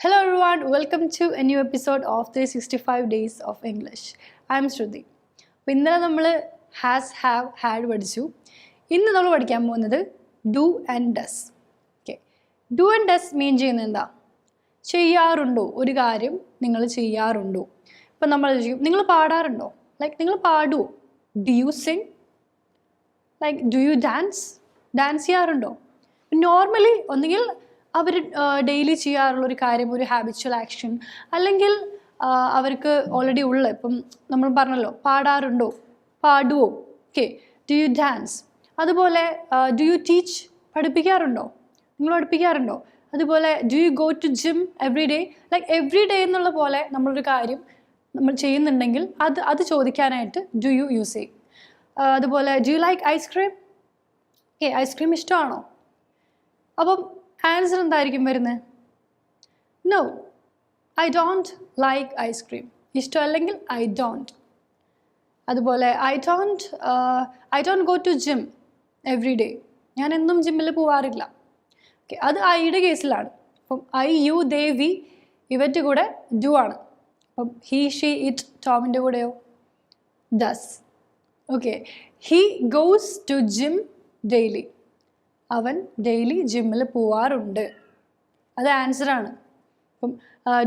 Hello everyone, welcome to a new episode of 365 Days of English. I am Shruti. അപ്പോൾ ഇന്നലെ നമ്മൾ has have had പഠിച്ചു. ഇന്ന് നമ്മൾ പഠിക്കാൻ പോകുന്നത് do and does. Okay, do and does മീൻ ചെയ്യുന്നത് എന്താ? ചെയ്യാറുണ്ടോ, ഒരു കാര്യം നിങ്ങൾ ചെയ്യാറുണ്ടോ? ഇപ്പം നമ്മൾ ചെയ്യും, നിങ്ങൾ പാടാറുണ്ടോ? ലൈക്ക് നിങ്ങൾ പാടുമോ? Do you sing? Like do you dance? Dance ചെയ്യാറുണ്ടോ? നോർമലി ഒന്നുകിൽ അവർ ഡെയിലി ചെയ്യാറുള്ളൊരു കാര്യം, ഒരു ഹാബിച്വൽ ആക്ഷൻ, അല്ലെങ്കിൽ അവർക്ക് ഓൾറെഡി ഉള്ള, ഇപ്പം നമ്മൾ പറഞ്ഞല്ലോ പാടാറുണ്ടോ, പാടുവോ, ഓക്കെ, ഡു യു ഡാൻസ്. അതുപോലെ ഡു യു ടീച്ച്, പഠിപ്പിക്കാറുണ്ടോ, നിങ്ങൾ പഠിപ്പിക്കാറുണ്ടോ? അതുപോലെ do you go to gym every day? Like every day എന്നുള്ള പോലെ നമ്മളൊരു കാര്യം നമ്മൾ ചെയ്യുന്നുണ്ടെങ്കിൽ അത് ചോദിക്കാനായിട്ട് ഡു യു യൂസ് ചെയ്യും. അതുപോലെ do you like ice cream? Okay, ice cream ഇഷ്ടമാണോ? അപ്പം ആൻസർ എന്തായിരിക്കും വരുന്നത്? No, I don't like ice cream. ഇഷ്ടമല്ലെങ്കിൽ ഐ ഡോണ്ട്. അതുപോലെ I don't go to gym every day. ഞാൻ എന്നും ജിമ്മിൽ പോവാറില്ല. ഓക്കെ, അത് ഐയുടെ കേസിലാണ്. അപ്പം ഐ, യു, ദേ, വി ഇവരുടെ കൂടെ ഡു ആണ്. അപ്പം ഹീ, ഷീ, ഇറ്റ്, ടോമിൻ്റെ കൂടെയോ does. Okay, he goes to gym daily. അവൻ ഡെയിലി ജിമ്മിൽ പോവാറുണ്ട്. അത് ആൻസറാണ്. അപ്പം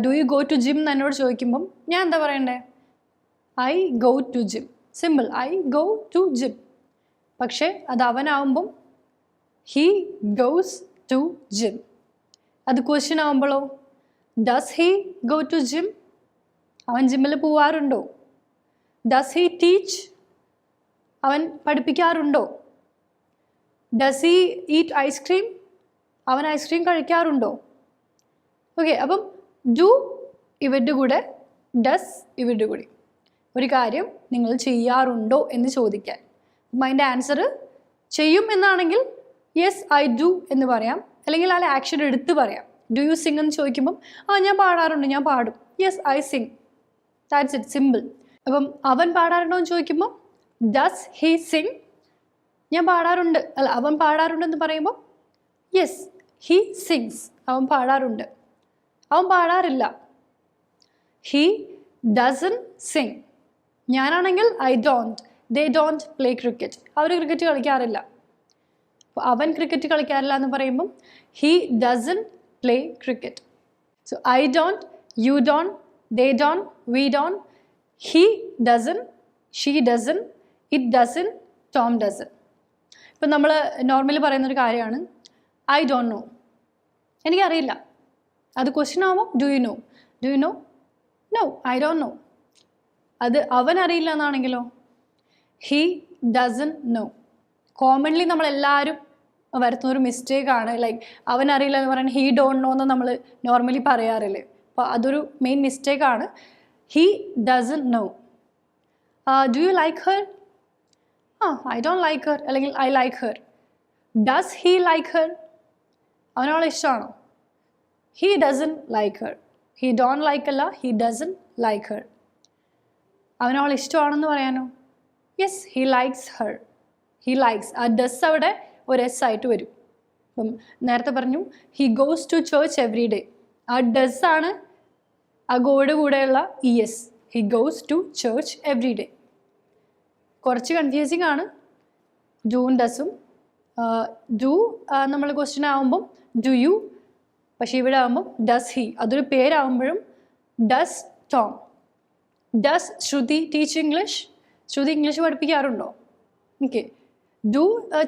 do you go to gym എന്ന് എന്നോട് ചോദിക്കുമ്പം ഞാൻ എന്താ പറയണ്ടേ? I go to gym. Simple, I go to gym. പക്ഷേ അത് അവനാവുമ്പം ഹീ ഗോസ് ടു ജിം. അത് ക്വസ്റ്റ്യൻ ആവുമ്പോഴോ does he go to gym? അവൻ ജിമ്മിൽ പോവാറുണ്ടോ? Does he teach? അവൻ പഠിപ്പിക്കാറുണ്ടോ? Does he eat ice cream? അവൻ ഐസ്ക്രീം കഴിക്കാറുണ്ടോ? ഓക്കെ, അപ്പം ഡു ഇവരുടെ കൂടെ, ഡസ് ഇവരുടെ കൂടി. ഒരു കാര്യം നിങ്ങൾ ചെയ്യാറുണ്ടോ എന്ന് ചോദിക്കാൻ. അപ്പം അതിൻ്റെ ആൻസർ ചെയ്യും എന്നാണെങ്കിൽ യെസ് ഐ ഡു എന്ന് പറയാം, അല്ലെങ്കിൽ ആ ആക്ഷൻ എടുത്ത് പറയാം. ഡു യു സിങ് എന്ന് ചോദിക്കുമ്പം ഞാൻ പാടാറുണ്ട്, ഞാൻ പാടും. Yes I Singh. That's it, simple. അപ്പം അവൻ പാടാറുണ്ടോ എന്ന് ചോദിക്കുമ്പോൾ ഡസ് ഹീ സിങ്? ഞാൻ പാടാറുണ്ട്, അല്ല അവൻ പാടാറുണ്ടെന്ന് പറയുമ്പോൾ യെസ് ഹീ സിങ്സ്. അവൻ പാടാറുണ്ട്. അവൻ പാടാറില്ല. He doesn't sing. ഞാനാണെങ്കിൽ I don't. They don't play cricket. അവർ ക്രിക്കറ്റ് കളിക്കാറില്ല. അപ്പോൾ അവൻ ക്രിക്കറ്റ് കളിക്കാറില്ല എന്ന് പറയുമ്പം he doesn't play cricket. So I don't, you don't, they don't, we don't, he doesn't, she doesn't, it doesn't, Tom doesn't. ഇപ്പം നമ്മൾ നോർമലി പറയുന്നൊരു കാര്യമാണ് ഐ ഡോണ്ട് നോ. എനിക്കറിയില്ല. അത് ക്വസ്റ്റ്യൻ ആവുമ്പോൾ do you know? Do you know? No, I don't know. അത് അവൻ അറിയില്ല എന്നാണെങ്കിലോ ഹീ ഡസൻ നോ. കോമൺലി നമ്മളെല്ലാവരും വരുത്തുന്നൊരു മിസ്റ്റേക്കാണ്. ലൈക്ക് അവൻ അറിയില്ല എന്ന് പറയുന്നത് ഹീ ഡോണ്ട് നോ എന്ന് നമ്മൾ നോർമലി പറയാറില്ലേ? അപ്പോൾ അതൊരു മെയിൻ മിസ്റ്റേക്കാണ്. He doesn't know. Do you like her? I don't like her, അല്ലെങ്കിൽ I like her. Does he like her? അവനവളെ ഇഷ്ടമാണോ? He doesn't like her. He don't like അല്ല, ഹീ ഡസൻ ലൈക്ക് ഹർ. അവനവളെ ഇഷ്ടമാണെന്ന് പറയാനോ? Yes he likes her. He likes. ആ does അവിടെ ഒരു എസ് ആയിട്ട് വരും. അപ്പം നേരത്തെ പറഞ്ഞു he goes to church every day. ആ ഡസ് ആണ് ആ ഗോയുടെ കൂടെയുള്ള E S. He goes to church every day. കുറച്ച് കൺഫ്യൂസിങ് ആണ് ഡൂവും ഡസും. ഡു നമ്മൾ ക്വസ്റ്റ്യൻ ആകുമ്പം ഡു യു, പക്ഷേ ഇവിടെ ആകുമ്പം ഡസ് ഹീ. അതൊരു പേരാകുമ്പോഴും does Tom. Does Shruti teach English? Shruti English പഠിപ്പിക്കാറുണ്ടോ? ഓക്കെ, ഡു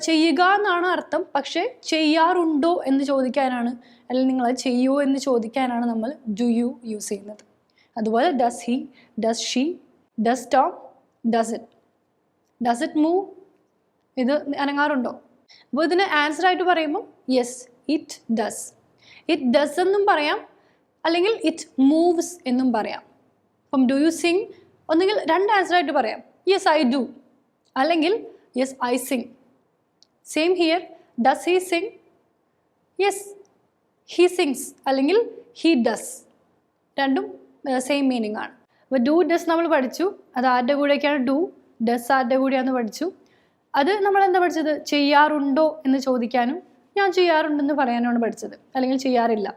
ചെയ്യുക എന്നാണ് അർത്ഥം, പക്ഷേ ചെയ്യാറുണ്ടോ എന്ന് ചോദിക്കാനാണ്, അല്ലെങ്കിൽ നിങ്ങൾ ചെയ്യുമോ എന്ന് ചോദിക്കാനാണ് നമ്മൾ ഡു യു യൂസ് ചെയ്യുന്നത്. അതുപോലെ does he, does she, does Tom, does it. Does it move? ഇത് അനങ്ങാറുണ്ടോ? അപ്പോൾ ഇതിന് ആൻസർ ആയിട്ട് പറയുമ്പോൾ yes it does. It does എന്നും പറയാം, അല്ലെങ്കിൽ ഇറ്റ് മൂവ്സ് എന്നും പറയാം. അപ്പം ഡു യു സിങ് ഒന്നെങ്കിൽ രണ്ട് ആൻസർ ആയിട്ട് പറയാം. യെസ് ഐ ഡു, അല്ലെങ്കിൽ yes I Singh. Same here. Does he Singh? Yes he sings, അല്ലെങ്കിൽ ഹീ ഡസ്. രണ്ടും സെയിം മീനിങ് ആണ്. അപ്പോൾ ഡു ഡസ് നമ്മൾ പഠിച്ചു. അത് ആരുടെ കൂടെയൊക്കെയാണ് ഡു, ഡസ് ആരുടെ കൂടെയാണെന്ന് പഠിച്ചു. അത് നമ്മൾ എന്താ പഠിച്ചത്? ചെയ്യാറുണ്ടോ എന്ന് ചോദിക്കാനും ഞാൻ ചെയ്യാറുണ്ടെന്ന് പറയാനാണ് പഠിച്ചത്, അല്ലെങ്കിൽ ചെയ്യാറില്ല.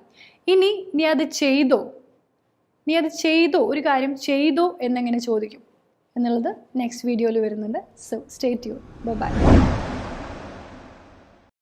ഇനി നീ അത് ചെയ്തോ ഒരു കാര്യം ചെയ്തോ എന്നെങ്ങനെ ചോദിക്കും എന്നുള്ളത് നെക്സ്റ്റ് വീഡിയോയിൽ വരുന്നുണ്ട്. So stay tune. ബൈ.